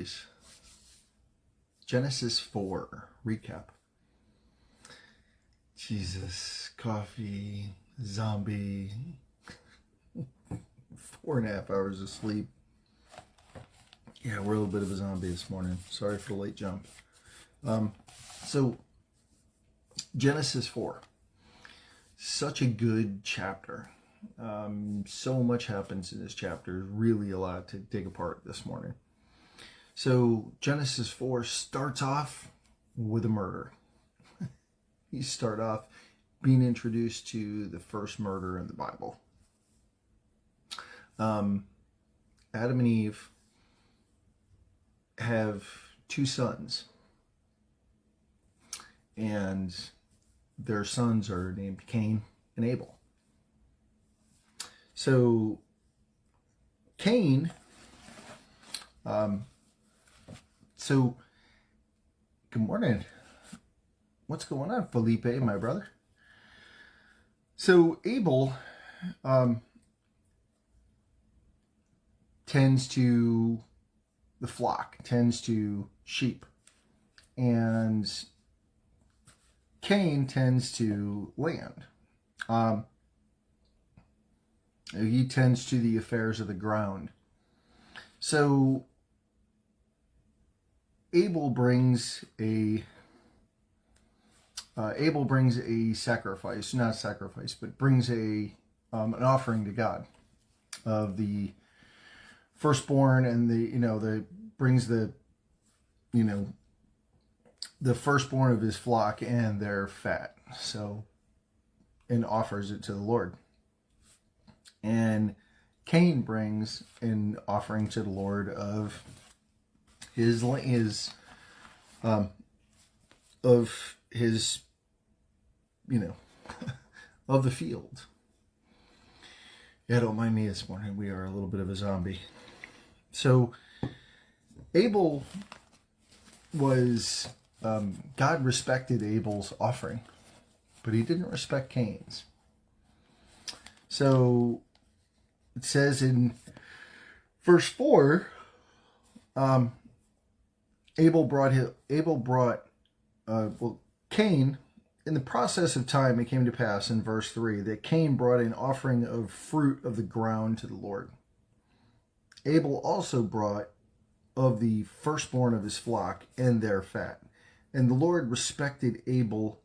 series. Genesis 4 recap. Jesus, coffee, zombie, 4.5 hours of sleep. Yeah, we're a little bit of a zombie this morning. Sorry for the late jump. So, Genesis 4. Such a good chapter. So much happens in this chapter. Really a lot to dig apart this morning. So, Genesis 4 starts off with a murder. You start off being introduced to the first murder in the Bible. Adam and Eve have 2 sons, and their sons are named Cain and Abel. So Cain, good morning. What's going on, Felipe, my brother? So Abel tends to the flock, tends to sheep, and Cain tends to land. He tends to the affairs of the ground. So Abel brings a sacrifice, not a sacrifice, but brings an offering to God of the firstborn, and brings the firstborn of his flock and their fat. So, and offers it to the Lord. And Cain brings an offering to the Lord of his of the field. Yeah, don't mind me this morning. We are a little bit of a zombie. So Abel was, God respected Abel's offering, but he didn't respect Cain's. So it says in verse 4, Cain, in the process of time, it came to pass in verse 3 that Cain brought an offering of fruit of the ground to the Lord. Abel also brought of the firstborn of his flock and their fat. And the Lord respected Abel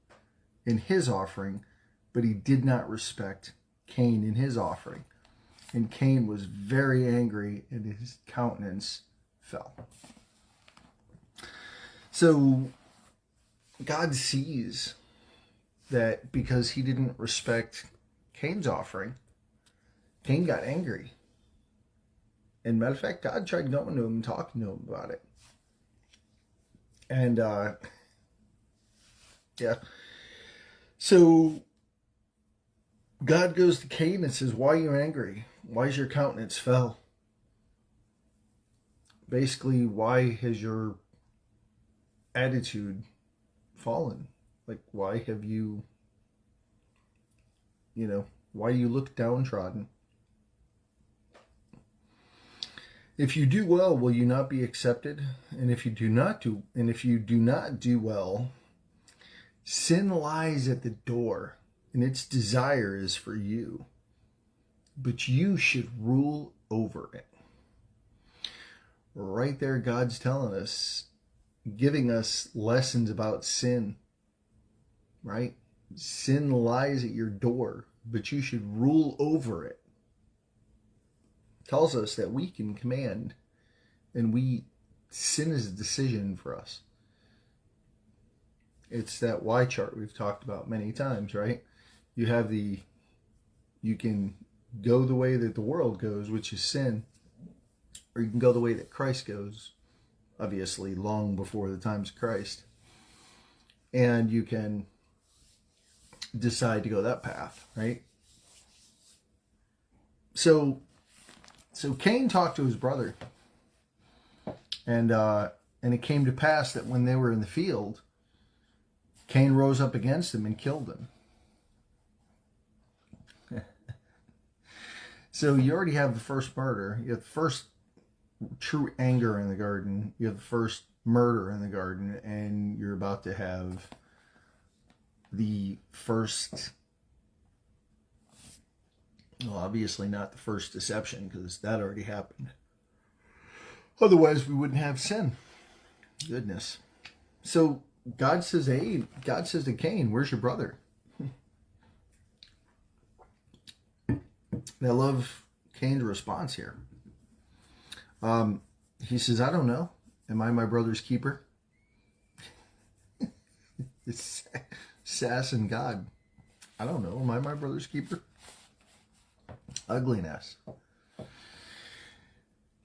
in his offering, but he did not respect Cain in his offering. And Cain was very angry, and his countenance fell. So God sees that because he didn't respect Cain's offering, Cain got angry. And matter of fact, God tried going to him and talking to him about it. And, so God goes to Cain and says, why are you angry? Why is your countenance fell? Basically, why has your attitude fallen? Like, why have you, why do you look downtrodden? If you do well, will you not be accepted? And if you do not do well, sin lies at the door, and its desire is for you, but you should rule over it. Right there, God's telling us, giving us lessons about sin, right? Sin lies at your door, but you should rule over it. Tells us that we can command, and sin is a decision for us. It's that Y chart we've talked about many times, right? You can go the way that the world goes, which is sin, or you can go the way that Christ goes, obviously long before the times of Christ. And you can decide to go that path, right? So Cain talked to his brother, and it came to pass that when they were in the field, Cain rose up against him and killed him. So you already have the first murder. You have the first true anger in the garden. You have the first murder in the garden, and you're about to have the first, well, obviously not the first deception, because that already happened. Otherwise, we wouldn't have sin. Goodness. So God says, hey, God says to Cain, where's your brother? And I love Cain's response here. He says, I don't know. Am I my brother's keeper? It's sassing God. I don't know. Am I my brother's keeper? Ugliness.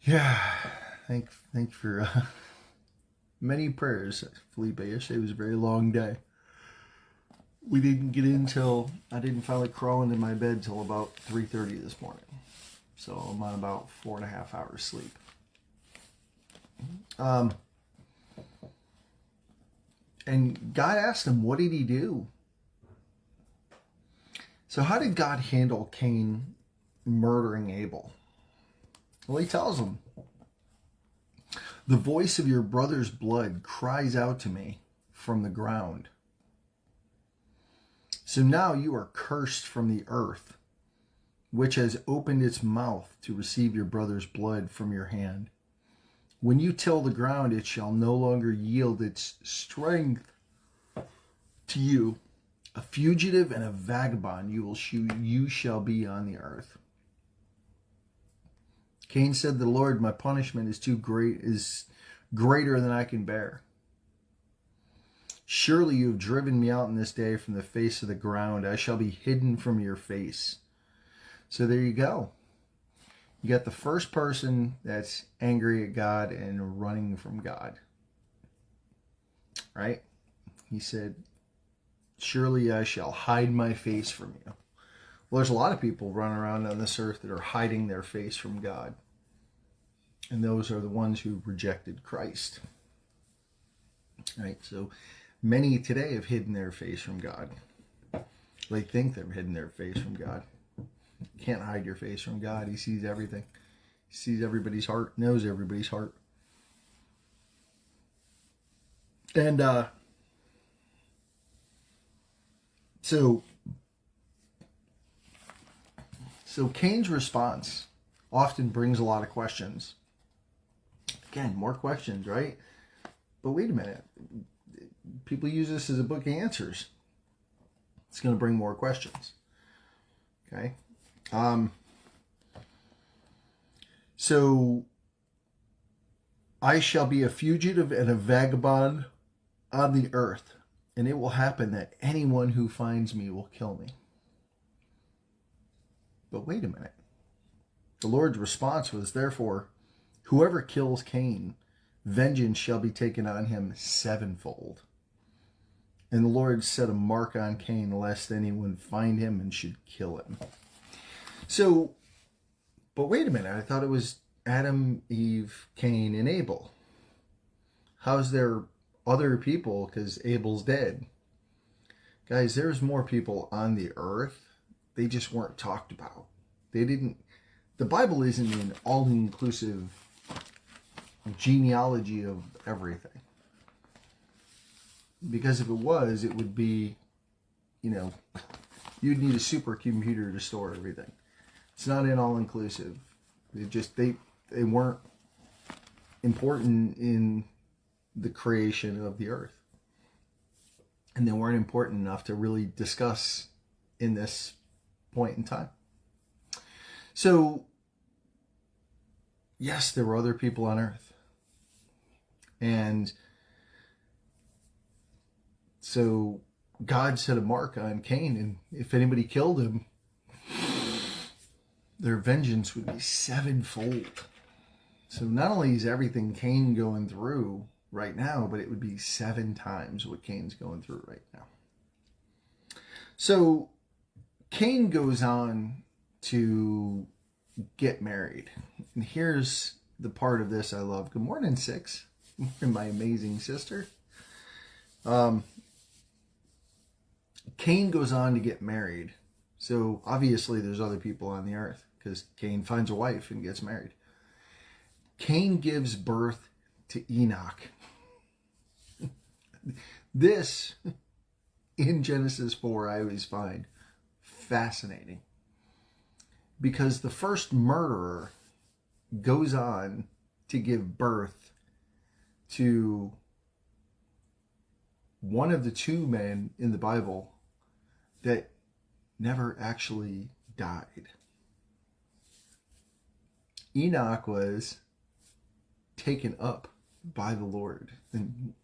Yeah. Thank you for many prayers, Felipe. Yesterday was a very long day. We didn't get in till, I didn't finally crawl into my bed till about 3:30 this morning. So I'm on about 4.5 hours sleep. And God asked him, what did he do? So how did God handle Cain murdering Abel? Well, he tells him, the voice of your brother's blood cries out to me from the ground. So now you are cursed from the earth, which has opened its mouth to receive your brother's blood from your hand. When you till the ground, it shall no longer yield its strength to you. A fugitive and a vagabond you shall be on the earth. Cain said to the Lord, my punishment is greater than I can bear. Surely you have driven me out in this day from the face of the ground. I shall be hidden from your face. So there you go. You got the first person that's angry at God and running from God. Right? He said, surely I shall hide my face from you. Well, there's a lot of people running around on this earth that are hiding their face from God. And those are the ones who rejected Christ. Right? So many today have hidden their face from God. They think they're hidden their face from God. You can't hide your face from God. He sees everything. He sees everybody's heart, knows everybody's heart. And so Cain's response often brings a lot of questions. Again, more questions, right? But wait a minute. People use this as a book of answers. It's going to bring more questions. Okay? So, I shall be a fugitive and a vagabond on the earth, and it will happen that anyone who finds me will kill me. But wait a minute. The Lord's response was, therefore, whoever kills Cain, vengeance shall be taken on him sevenfold. And the Lord set a mark on Cain, lest anyone find him and should kill him. So, but wait a minute. I thought it was Adam, Eve, Cain, and Abel. How's there other people? Because Abel's dead. Guys, there's more people on the earth. They just weren't talked about. The Bible isn't an all-inclusive genealogy of everything. Because if it was, it would be, you'd need a supercomputer to store everything. It's not an all-inclusive. They weren't important in the creation of the earth. And they weren't important enough to really discuss in this point in time. So, yes, there were other people on earth. And so God set a mark on Cain, and if anybody killed him, their vengeance would be sevenfold. So not only is everything Cain going through right now, but it would be 7 times what Cain's going through right now. So Cain goes on to get married. And here's the part of this I love. Good morning, Six. My amazing sister. Cain goes on to get married. So obviously there's other people on the earth because Cain finds a wife and gets married. Cain gives birth to Enoch. This, in Genesis 4, I always find fascinating. Because the first murderer goes on to give birth to one of the two men in the Bible that never actually died. Enoch was taken up by the Lord. And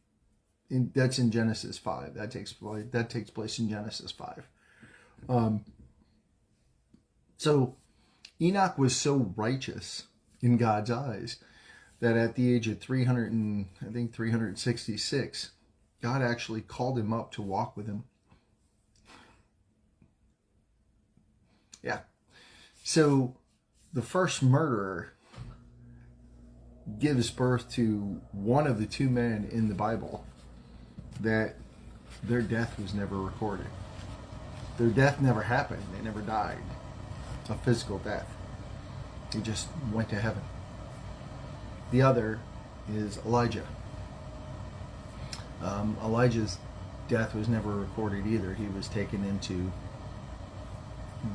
that's in Genesis 5. That takes place in Genesis 5. So Enoch was so righteous in God's eyes that at the age of 366, God actually called him up to walk with him. Yeah. So the first murderer gives birth to one of the two men in the Bible that their death was never recorded. Their death never happened. They never died a physical death. They just went to heaven. The other is Elijah. Elijah's death was never recorded either. He was taken into,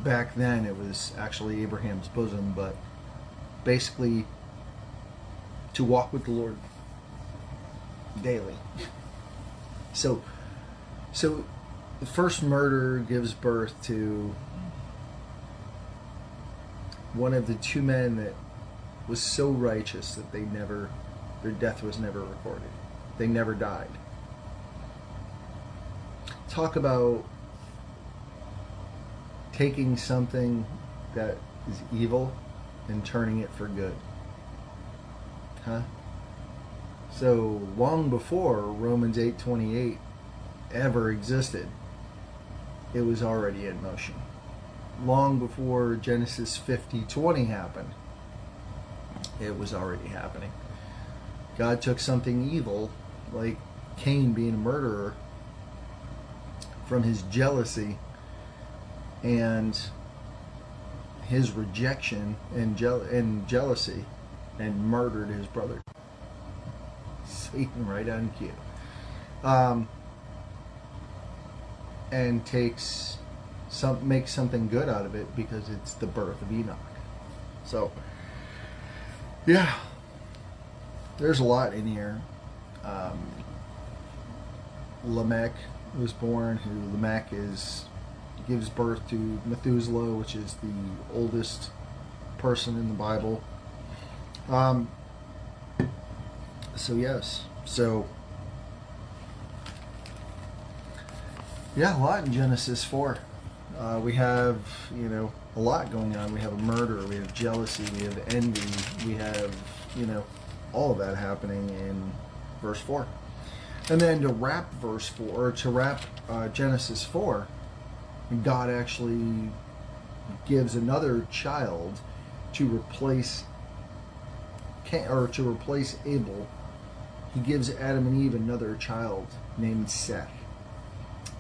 back then it was actually Abraham's bosom, but basically to walk with the Lord daily. So the first murder gives birth to one of the two men that was so righteous that their death was never recorded. They never died. Talk about taking something that is evil and turning it for good. Huh? So long before Romans 8:28 ever existed, it was already in motion. Long before Genesis 50:20 happened, it was already happening. God took something evil, like Cain being a murderer, from his jealousy and his rejection and jealousy, and murdered his brother. Satan right on cue. And makes something good out of it because it's the birth of Enoch. So, yeah, there's a lot in here. Lamech was born, Lamech gives birth to Methuselah, which is the oldest person in the Bible. Yeah, a lot in Genesis 4. We have, a lot going on. We have a murder, we have jealousy, we have envy, we have, all of that happening in verse 4. And then to wrap Genesis 4, God actually gives another child to replace Abel. He gives Adam and Eve another child named Seth.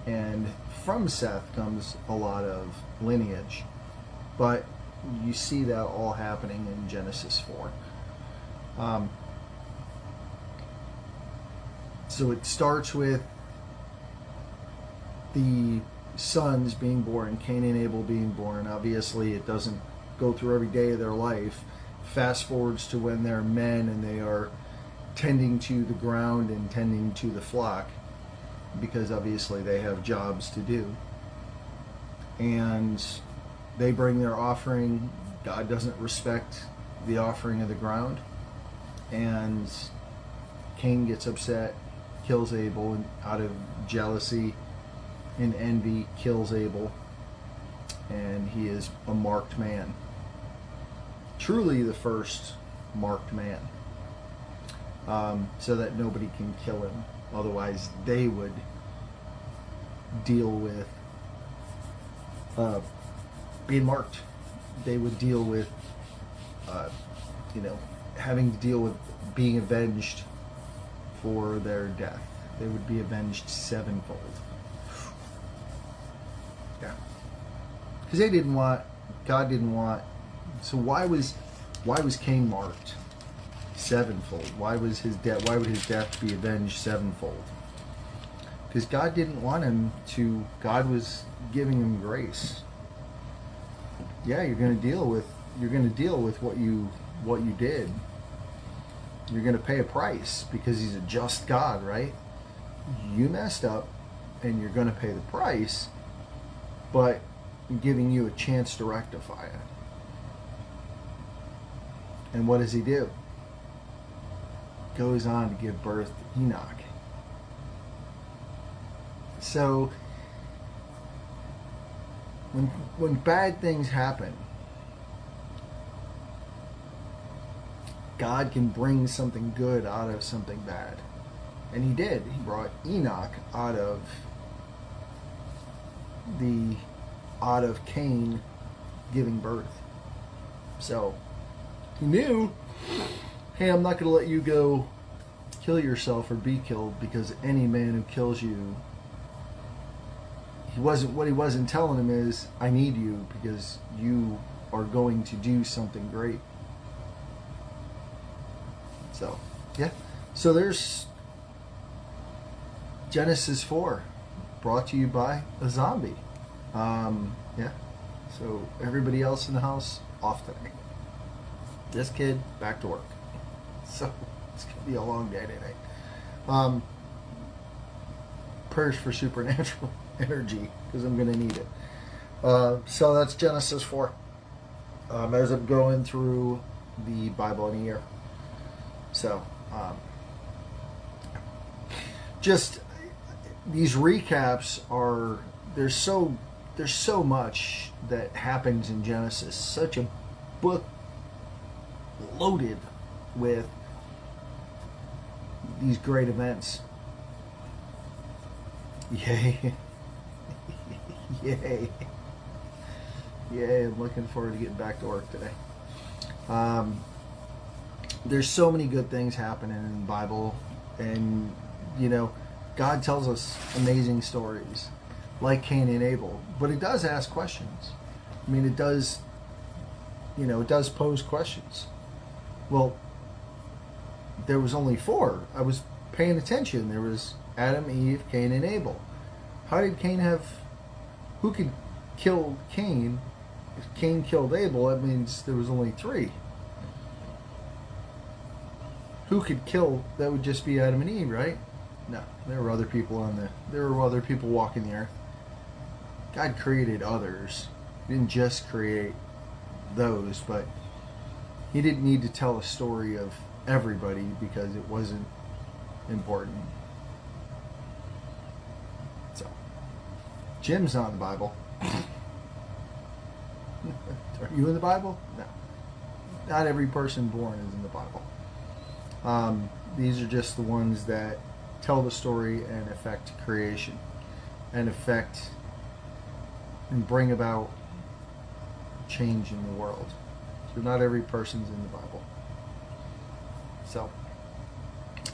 And from Seth comes a lot of lineage. But you see that all happening in Genesis 4. So it starts with the sons being born, Cain and Abel being born. Obviously, it doesn't go through every day of their life. Fast forwards to when they're men and they are tending to the ground and tending to the flock, because obviously they have jobs to do. And they bring their offering. God doesn't respect the offering of the ground. And Cain gets upset, kills Abel, and out of jealousy and envy kills Abel. And he is a marked man. Truly the first marked man. So that nobody can kill him. Otherwise, they would deal with being marked. They would deal with, having to deal with being avenged for their death. They would be avenged sevenfold. Yeah. Because God didn't want. So why was Cain marked? sevenfold. Why would his death be avenged sevenfold? Because God didn't want him to. God was giving him grace. Yeah, you're going to deal with what you did. You're going to pay a price because he's a just God, right? You messed up, and you're going to pay the price, but I'm giving you a chance to rectify it. And what does he do? Goes on to give birth to Enoch. So when bad things happen, God can bring something good out of something bad. And he did. He brought Enoch out of Cain giving birth. So he knew, hey, I'm not going to let you go kill yourself or be killed, because any man who kills you, what he wasn't telling him is, I need you because you are going to do something great. So, yeah. So there's Genesis 4, brought to you by a zombie. Yeah. So everybody else in the house, off today. This kid, back to work. So it's going to be a long day today. Purge for supernatural energy, because I'm going to need it. So that's Genesis 4. As I'm going through the Bible in a year. So, just these recaps are, there's so much that happens in Genesis. Such a book loaded with these great events. Yay. Yay. Yay, I'm looking forward to getting back to work today. There's so many good things happening in the Bible, and God tells us amazing stories like Cain and Abel, but it does ask questions. I mean, it does pose questions. Well, there was only 4. I was paying attention. There was Adam, Eve, Cain, and Abel. How did Cain who could kill Cain? If Cain killed Abel, that means there was only 3. Who could kill? That would just be Adam and Eve, right? No, there were other people there were other people walking the earth. God created others. He didn't just create those, but he didn't need to tell a story of everybody because it wasn't important. So, Jim's not in the Bible. Are you in the Bible? No. Not every person born is in the Bible. These are just the ones that tell the story and affect creation and affect and bring about change in the world. So not every person's in the Bible. So,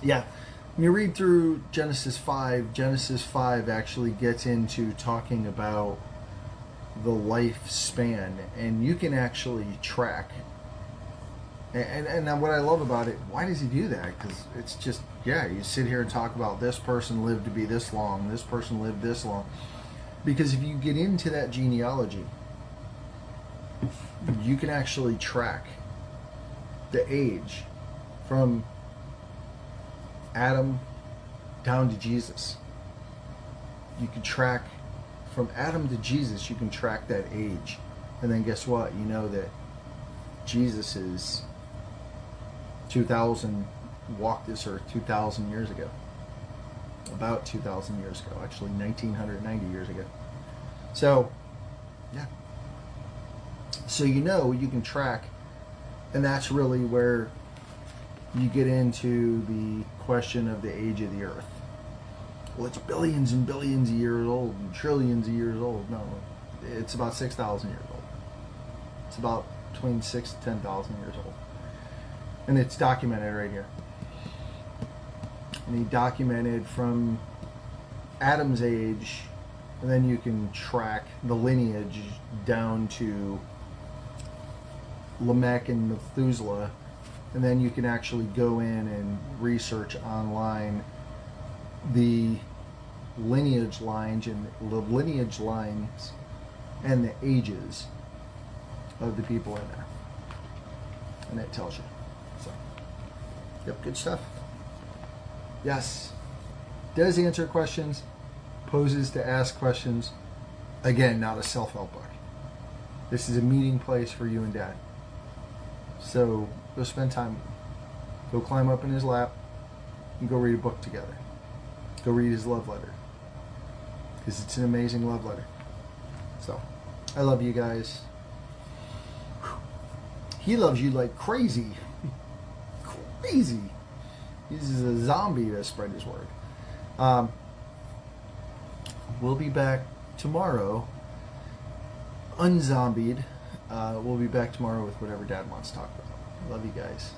yeah. When you read through Genesis 5 actually gets into talking about the lifespan, and you can actually track. And what I love about it, why does he do that? Because it's just, you sit here and talk about this person lived to be this long, this person lived this long. Because if you get into that genealogy, you can actually track the age from Adam down to Jesus. You can track from Adam to Jesus, you can track that age. And then guess what? You know that Jesus is walked this earth 2,000 years ago. About 2,000 years ago. Actually, 1,990 years ago. So, yeah. So you can track, and that's really where you get into the question of the age of the earth. Well, it's billions and billions of years old and trillions of years old. No, it's about 6,000 years old. It's about between 6,000 to 10,000 years old. And it's documented right here. And he documented from Adam's age, and then you can track the lineage down to Lamech and Methuselah, And then you can actually go in and research online the lineage lines and the ages of the people in there. And it tells you. So, yep, good stuff. Yes. Does answer questions, poses to ask questions. Again, not a self-help book. This is a meeting place for you and Dad. So go spend time with him. Go climb up in his lap and go read a book together. Go read his love letter. Because it's an amazing love letter. So, I love you guys. He loves you like crazy. Crazy. He's a zombie to spread his word. We'll be back tomorrow. Unzombied. We'll be back tomorrow with whatever Dad wants to talk about. Love you guys.